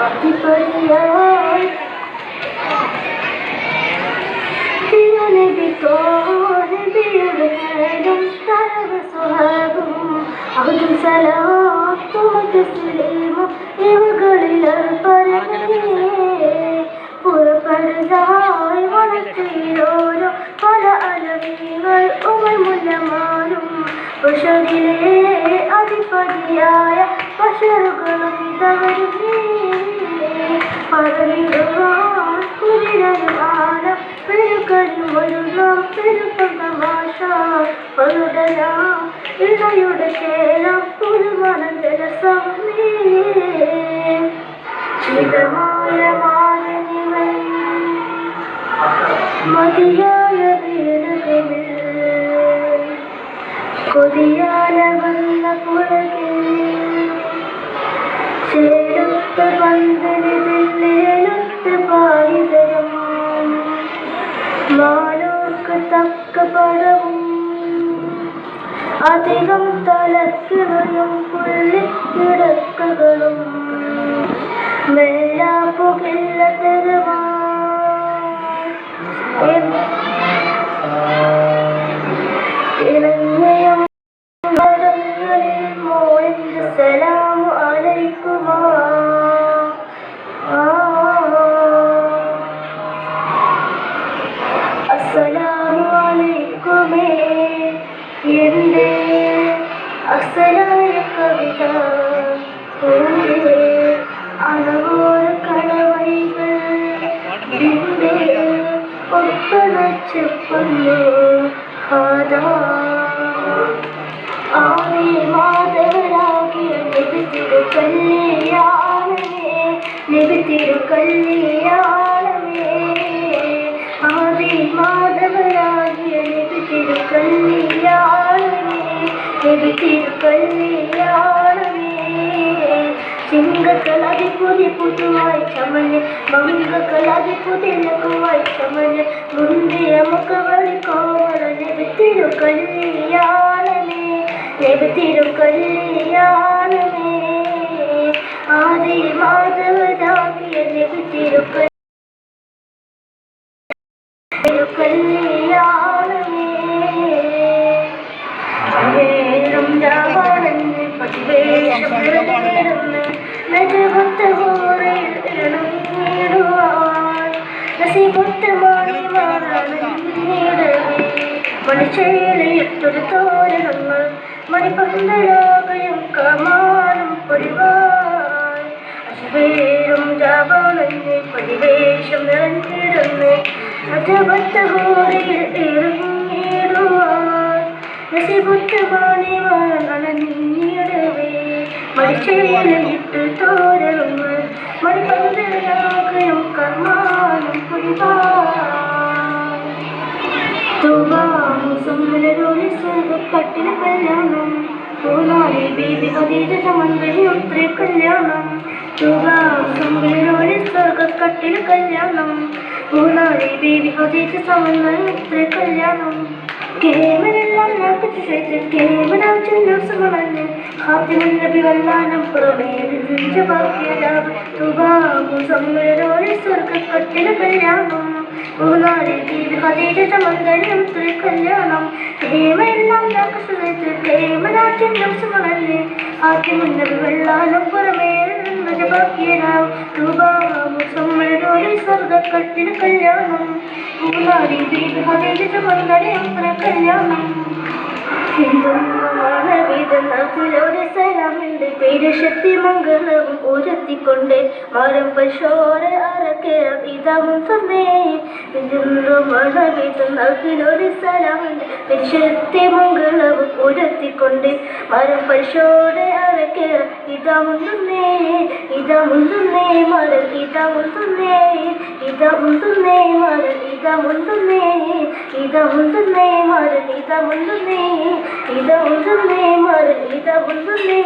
परियार दिया नबी को नबी उलहदम तरब सुहाबुम अब्दुल सलाम तुम तस्लीम ഇവകളിൽ പറഞ്ഞേ പുറപ്പെടുതായി വളർത്തിയോരോ പല അലവികൾ ഉമർ മുല്ലമാരും ബഷറിലെ അധിപതിയായ ബഷറുകളും ഇതവരുന്നേ പറന്നിടുവാൻ കുതിരരുവാനം പെരുക്കരും ഒരു നാം പെരുക്കം തമാശ പരുടലാം ഇണയുടെ ശേലം പുതുമണം ജലസം ചിതമായ മാനനിവൻ മതിയായ വീടുകളിൽ കൊതിയാല വന്ന പുറകിൽ ചേരുത്ത പന്തലിലെഴുത്ത് പായിതരം മാലോക്ക് തക്ക പടവും അധികം തലക്കിണയും പുള്ളിക്കിടക്കകളും വെള്ളാപ്പുകില്ല തെരുവാ ഇണങ്ങയും മോളിന്റെ സലാമു അലൈക്കുമാ അസ്സലാമു അലൈക്കുമേ എന്റെ അസലായ കവിത അളവോര കടവൈകൾ ഒപ്പനച്ചെപ്പന്നു ആവേ മാധവരാകിയ നിബിത്തിരു കല്യാണമേ നിബിത്തിരു കല്യാണമേ ആവേ മാധവരാകിയ നിബിത്തിരു കല്യാണമേ നിബിത്തിരു കല്യാണമേ സിംഗക്കളതി പുതി പുതുവായി ചമഞ്ഞ് മംഗക്കളതി പുതിലകുവായി ചമഞ്ഞ് മുന്തിയ മുഖവഴി കോവള നിബിത്തിരു കല്യാണമേ നിബിത്തിരു കല്യാണമേ ആദി മാധവരാകിയ നിബിത്തിരു കല്യാണമേ വേറും രാവണന് പതിവേഷം നിറഞ്ഞിരുന്ന് നജപത്ത ഹോറയിൽ ഇണങ്ങിടുവാൻ നസിപത്ത മാണിമാറണിടവേ മണിച്ചേലയിട്ടൊരു തോരണങ്ങൾ മണിപന്തലാകയും കമാനം പൊടിവാൻ അശുവേറും രാവണന് പതിവേഷം നിറഞ്ഞിരുന്ന് നജപത്ത ഹോറയിൽ ഇറങ്ങിടുവാൻ നസിപുറ്റമാണിമാറണിടവേ മടിച്ചേലയിട്ട് തോരണങ്ങൾ മണിപന്തലാകയും കമാനം പൊടിവാൻ തുവാമുസമ്മലരോളി സ്വർഗപ്പട്ടിന കല്യാണം പൂനാരി ബീബി ഖദീജ സമന്ദരി ഉത്രി കല്യാണം തുവാമുസമ്മലരോളി സ്വർഗക്കട്ടിന കല്യാണം പൂനാരി ബീബി ഖദീജ സമന്ദരി ഉത്രി കല്യാണം കേവലെല്ലാം നാൽപ്പത്തി ശേഷം കേവലം ചിന്തകളഞ്ഞ് ഹാത്തിമുന്നബി വല്ലാനം പുറമേറിഞ്ച ബാക്കിയലാവ് തുവാമുസമ്മലരോളി സ്വർഗക്കട്ടിന കല്യാണം പൂനാരി ബീബി ഖദീജ സമന്ദരി ഉത്രി കല്യാണം കേവലെല്ലാം നാൽപ്പത്തി കേവലം ചിന്തകളഞ്ഞ് ഹാത്തിമുന്നബി വല്ലാനം പുറമേറിഞ്ച ബാക്കിയലാവ് തുവാമുസമ്മലരോളി സ്വർഗക്കട്ടിന കല്യാണം പൂനാരി ബീബി ഖദീജ സമന്ദരി ഉത്രി കല്യാണം ഹിന്ദുമാനവിധനാഥിലോടെ സലാമിന്റെ പേര് ശക്തി മംഗളവും ഉയർത്തിക്കൊണ്ട് മരം പശോര അറക്കേറം ഇതാവും സമേ ഹിന്ദുമാനവിധനാഥിലോടെ സലാമിന്റെ പേര് ശക്തി മംഗളവും ഉയർത്തിക്കൊണ്ട് മരം പശോര അറക്കേറം ഇതാവുന്നേ ഇതാവുന്നേ മരം ഇതാവുന്നേ ഇതാവുന്നേ മരം ഇതാവുന്നേ ഇതാവുന്നേ മരം ഇതാവുന്നേ ഇതാവുന്നേ മരം ഇതാവുന്നേ